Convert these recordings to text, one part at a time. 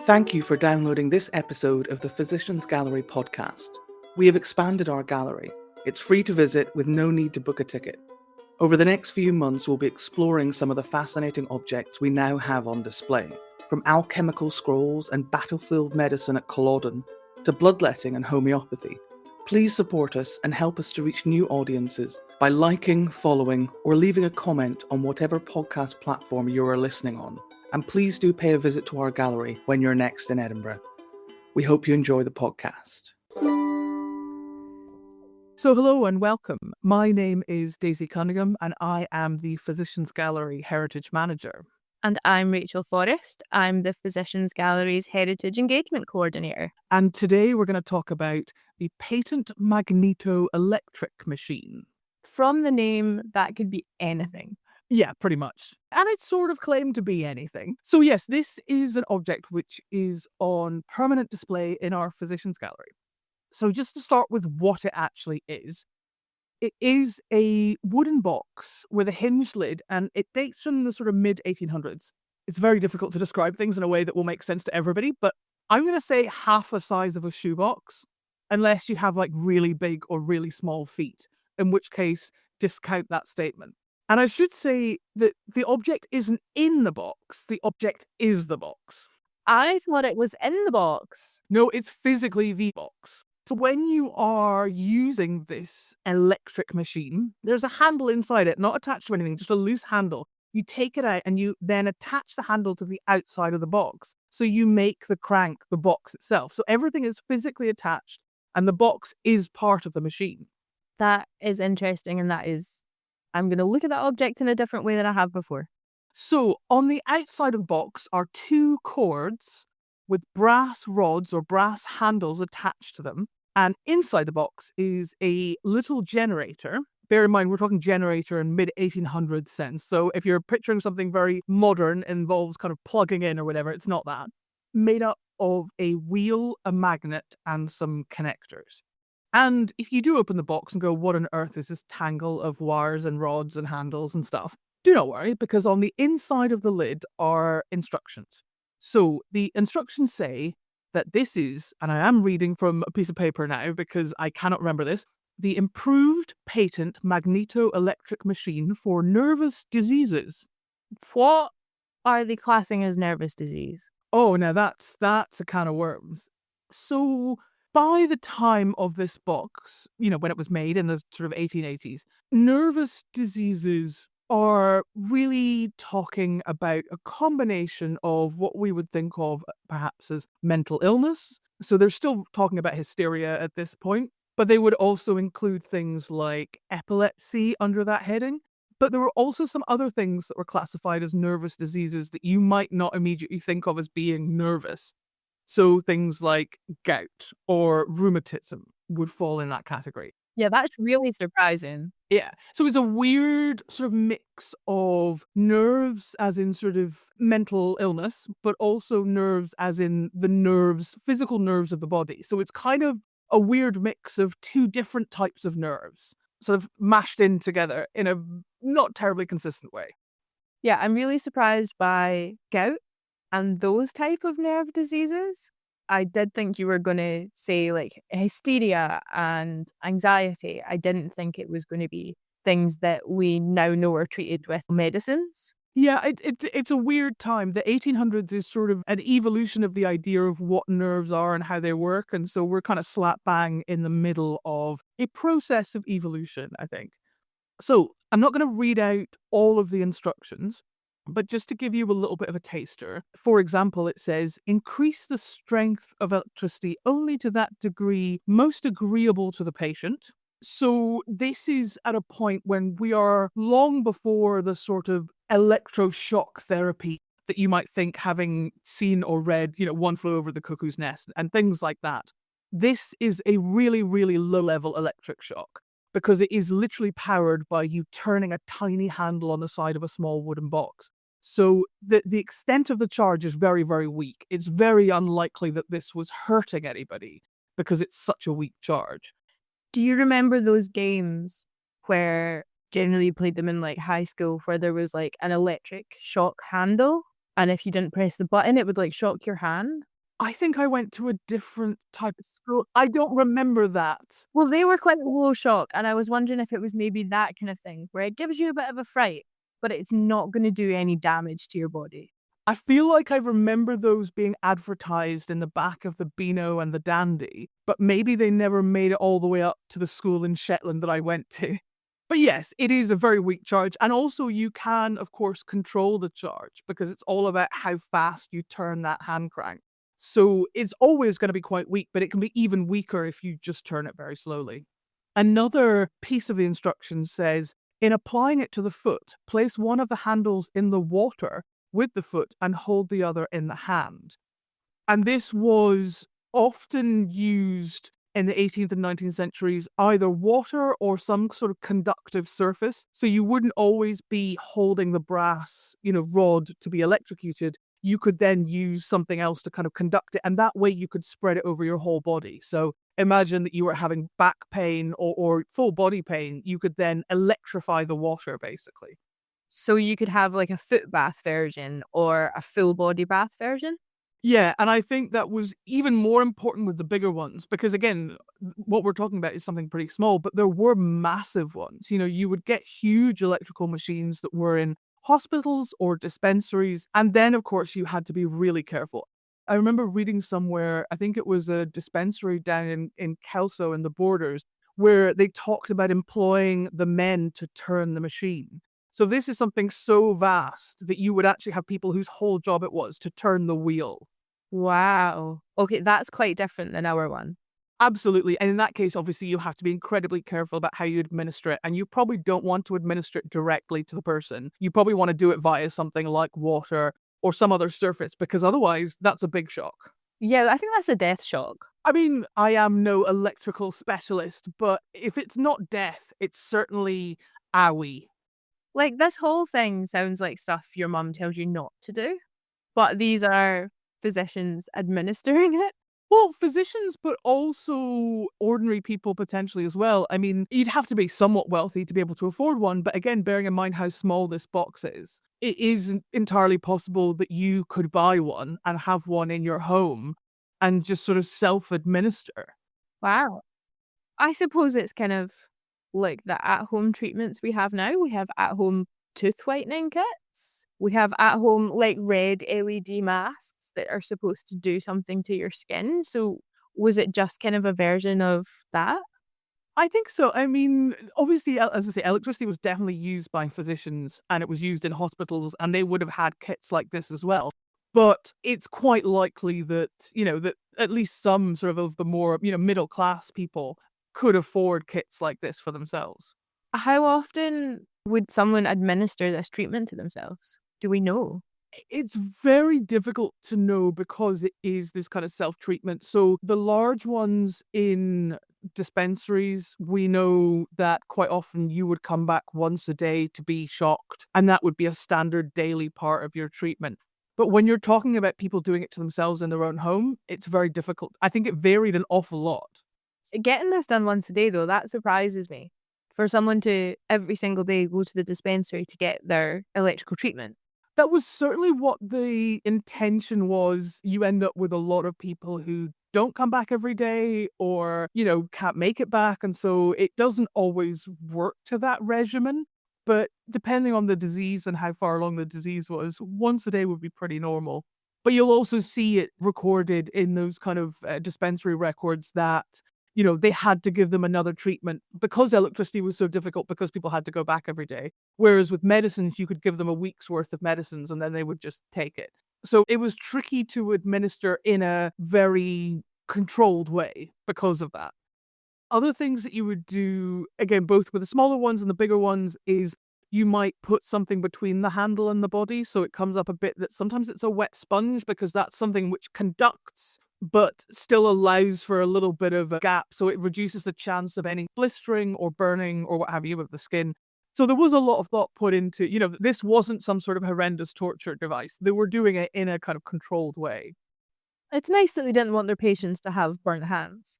Thank you for downloading this episode of the Physicians Gallery podcast. We have expanded our gallery. It's free to visit with no need to book a ticket. Over the next few months, we'll be exploring some of the fascinating objects we now have on display, from alchemical scrolls and battlefield medicine at Culloden to bloodletting and homeopathy. Please support us and help us to reach new audiences by liking, following, or leaving a comment on whatever podcast platform you are listening on. And please do pay a visit to our gallery when you're next in Edinburgh. We hope you enjoy the podcast. So hello and welcome. My name is Daisy Cunynghame and I am the Physicians Gallery Heritage Manager. And I'm Rachel Forrest. I'm the Physicians Gallery's Heritage Engagement Coordinator. And today we're going to talk about the patent magneto-electric machine. From the name, that could be anything. Yeah, pretty much. And it's sort of claimed to be anything. So yes, this is an object which is on permanent display in our Physicians Gallery. So just to start with what it actually is, it is a wooden box with a hinged lid, and it dates from the sort of mid-1800s. It's very difficult to describe things in a way that will make sense to everybody, but I'm going to say half the size of a shoebox, unless you have like really big or really small feet, in which case discount that statement. And I should say that the object isn't in the box, the object is the box. I thought it was in the box. No, it's physically the box. So when you are using this electric machine, there's a handle inside it, not attached to anything, just a loose handle. You take it out and you then attach the handle to the outside of the box. So you make the crank the box itself. So everything is physically attached and the box is part of the machine. That is interesting, and I'm going to look at that object in a different way than I have before. So on the outside of the box are two cords with brass rods or brass handles attached to them. And inside the box is a little generator. Bear in mind, we're talking generator in mid-1800s sense. So if you're picturing something very modern, involves kind of plugging in or whatever, it's not that. Made up of a wheel, a magnet, and some connectors. And if you do open the box and go, what on earth is this tangle of wires and rods and handles and stuff? Do not worry, because on the inside of the lid are instructions. So the instructions say that this is, and I am reading from a piece of paper now because I cannot remember this, the improved patent magneto-electric machine for nervous diseases. What are they classing as nervous disease? Oh, now that's a can of worms. So by the time of this box, when it was made in the sort of 1880s, nervous diseases are really talking about a combination of what we would think of perhaps as mental illness. So they're still talking about hysteria at this point, but they would also include things like epilepsy under that heading. But there were also some other things that were classified as nervous diseases that you might not immediately think of as being nervous. So things like gout or rheumatism would fall in that category. Yeah, that's really surprising. Yeah. So it's a weird sort of mix of nerves as in sort of mental illness, but also nerves as in the nerves, physical nerves of the body. So it's kind of a weird mix of two different types of nerves sort of mashed in together in a not terribly consistent way. Yeah, I'm really surprised by gout and those type of nerve diseases. I did think you were going to say like hysteria and anxiety. I didn't think it was going to be things that we now know are treated with medicines. Yeah, it's a weird time. The 1800s is sort of an evolution of the idea of what nerves are and how they work. And so we're kind of slap bang in the middle of a process of evolution, I think. So I'm not going to read out all of the instructions, but just to give you a little bit of a taster, for example, it says, increase the strength of electricity only to that degree most agreeable to the patient. So this is at a point when we are long before the sort of electroshock therapy that you might think, having seen or read, One Flew Over the Cuckoo's Nest and things like that. This is a really, really low-level electric shock, because it is literally powered by you turning a tiny handle on the side of a small wooden box. So the extent of the charge is very, very weak. It's very unlikely that this was hurting anybody because it's such a weak charge. Do you remember those games where generally you played them in like high school, where there was like an electric shock handle, and if you didn't press the button, it would like shock your hand? I think I went to a different type of school. I don't remember that. Well, they were quite low shock, and I was wondering if it was maybe that kind of thing where it gives you a bit of a fright, but it's not going to do any damage to your body. I feel like I remember those being advertised in the back of the Beano and the Dandy, but maybe they never made it all the way up to the school in Shetland that I went to. But yes, it is a very weak charge. And also you can, of course, control the charge because it's all about how fast you turn that hand crank. So it's always going to be quite weak, but it can be even weaker if you just turn it very slowly. Another piece of the instructions says, in applying it to the foot, place one of the handles in the water with the foot and hold the other in the hand. And this was often used in the 18th and 19th centuries, either water or some sort of conductive surface. So you wouldn't always be holding the brass, rod to be electrocuted. You could then use something else to kind of conduct it. And that way you could spread it over your whole body. So imagine that you were having back pain or full body pain. You could then electrify the water, basically. So you could have like a foot bath version or a full body bath version. Yeah, and I think that was even more important with the bigger ones because, again, what we're talking about is something pretty small, but there were massive ones. You would get huge electrical machines that were in hospitals or dispensaries, and then, of course, you had to be really careful. I remember reading somewhere, I think it was a dispensary down in Kelso in the Borders, where they talked about employing the men to turn the machine. So this is something so vast that you would actually have people whose whole job it was to turn the wheel. Wow. Okay, that's quite different than our one. Absolutely. And in that case, obviously, you have to be incredibly careful about how you administer it. And you probably don't want to administer it directly to the person. You probably want to do it via something like water or some other surface, because otherwise, that's a big shock. Yeah, I think that's a death shock. I mean, I am no electrical specialist, but if it's not death, it's certainly owie. Like, this whole thing sounds like stuff your mum tells you not to do, but these are physicians administering it. Well, physicians, but also ordinary people potentially as well. I mean, you'd have to be somewhat wealthy to be able to afford one, but again, bearing in mind how small this box is, it is entirely possible that you could buy one and have one in your home and just sort of self-administer. Wow. I suppose it's kind of like the at-home treatments we have now. We have at-home tooth whitening kits. We have at-home like red LED masks that are supposed to do something to your skin. So was it just kind of a version of that? I think so. I mean, obviously, as I say, electricity was definitely used by physicians and it was used in hospitals and they would have had kits like this as well. But it's quite likely that, that at least some sort of the more, middle class people could afford kits like this for themselves. How often would someone administer this treatment to themselves? Do we know? It's very difficult to know because it is this kind of self-treatment. So the large ones in dispensaries, we know that quite often you would come back once a day to be shocked, and that would be a standard daily part of your treatment. But when you're talking about people doing it to themselves in their own home, it's very difficult. I think it varied an awful lot. Getting this done once a day, though, that surprises me. For someone to every single day go to the dispensary to get their electrical treatment. That was certainly what the intention was. You end up with a lot of people who don't come back every day or, can't make it back. And so it doesn't always work to that regimen. But depending on the disease and how far along the disease was, once a day would be pretty normal. But you'll also see it recorded in those kind of dispensary records that, they had to give them another treatment because electricity was so difficult because people had to go back every day. Whereas with medicines, you could give them a week's worth of medicines and then they would just take it. So it was tricky to administer in a very controlled way because of that. Other things that you would do, again, both with the smaller ones and the bigger ones, is you might put something between the handle and the body so it comes up a bit that sometimes it's a wet sponge because that's something which conducts but still allows for a little bit of a gap. So it reduces the chance of any blistering or burning or what have you of the skin. So there was a lot of thought put into, this wasn't some sort of horrendous torture device. They were doing it in a kind of controlled way. It's nice that they didn't want their patients to have burnt hands.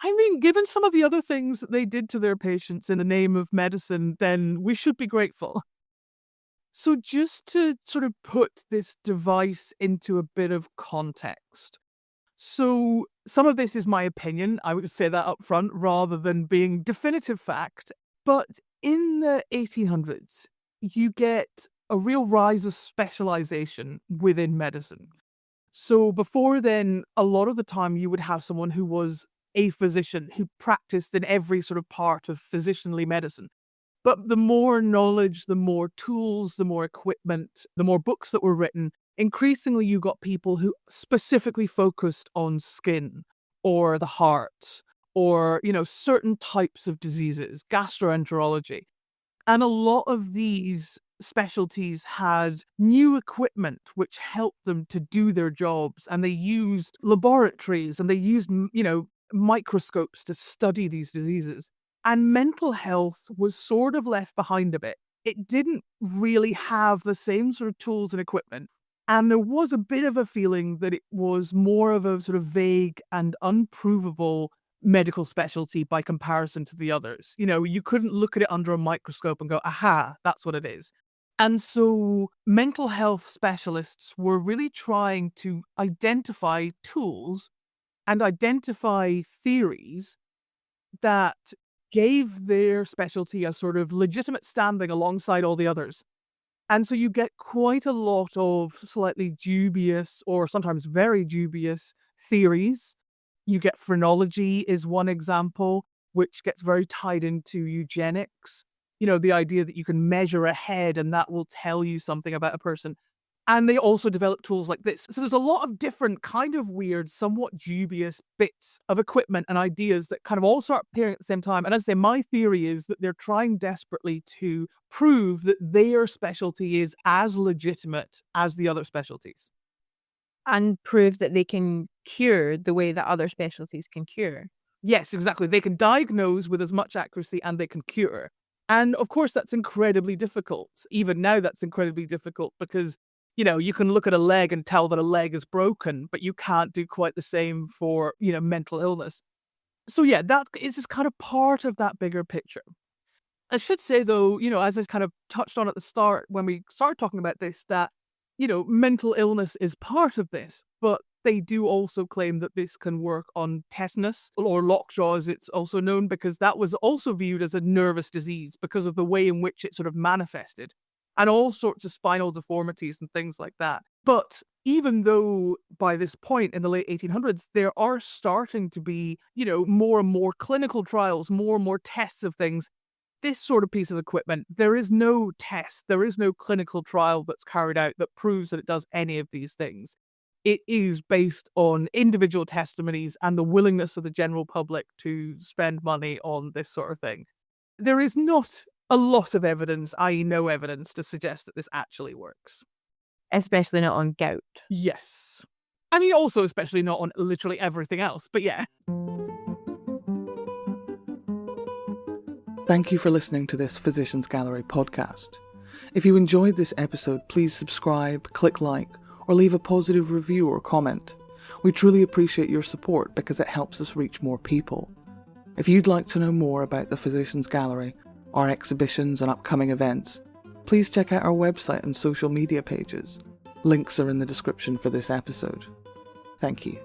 I mean, given some of the other things that they did to their patients in the name of medicine, then we should be grateful. So just to sort of put this device into a bit of context, So some of this is my opinion. I would say that up front rather than being definitive fact. But in the 1800s, you get a real rise of specialization within medicine. So before then, a lot of the time you would have someone who was a physician who practiced in every sort of part of physicianly medicine. But the more knowledge, the more tools, the more equipment, the more books that were written, increasingly you got people who specifically focused on skin or the heart or, certain types of diseases, gastroenterology. And a lot of these specialties had new equipment which helped them to do their jobs. And they used laboratories and they used, microscopes to study these diseases. And mental health was sort of left behind a bit. It didn't really have the same sort of tools and equipment. And there was a bit of a feeling that it was more of a sort of vague and unprovable medical specialty by comparison to the others. You couldn't look at it under a microscope and go, aha, that's what it is. And so mental health specialists were really trying to identify tools and identify theories that gave their specialty a sort of legitimate standing alongside all the others. And so you get quite a lot of slightly dubious or sometimes very dubious theories. You get phrenology is one example, which gets very tied into eugenics. The idea that you can measure a head and that will tell you something about a person. And they also develop tools like this. So there's a lot of different kind of weird, somewhat dubious bits of equipment and ideas that kind of all start appearing at the same time. And as I say, my theory is that they're trying desperately to prove that their specialty is as legitimate as the other specialties. And prove that they can cure the way that other specialties can cure. Yes, exactly. They can diagnose with as much accuracy and they can cure. And of course, that's incredibly difficult. Even now, that's incredibly difficult because you can look at a leg and tell that a leg is broken, but you can't do quite the same for, mental illness. So yeah, that is just kind of part of that bigger picture. I should say though, as I kind of touched on at the start when we started talking about this, that, mental illness is part of this, but they do also claim that this can work on tetanus or lockjaw as it's also known, because that was also viewed as a nervous disease because of the way in which it sort of manifested. And all sorts of spinal deformities and things like that. But even though by this point in the late 1800s, there are starting to be, more and more clinical trials, more and more tests of things, this sort of piece of equipment, there is no test, there is no clinical trial that's carried out that proves that it does any of these things. It is based on individual testimonies and the willingness of the general public to spend money on this sort of thing. There is not a lot of evidence, i.e. no evidence, to suggest that this actually works. Especially not on gout. Yes. I mean, also especially not on literally everything else, but yeah. Thank you for listening to this Physicians Gallery podcast. If you enjoyed this episode, please subscribe, click like, or leave a positive review or comment. We truly appreciate your support because it helps us reach more people. If you'd like to know more about the Physicians Gallery, our exhibitions and upcoming events, please check out our website and social media pages. Links are in the description for this episode. Thank you.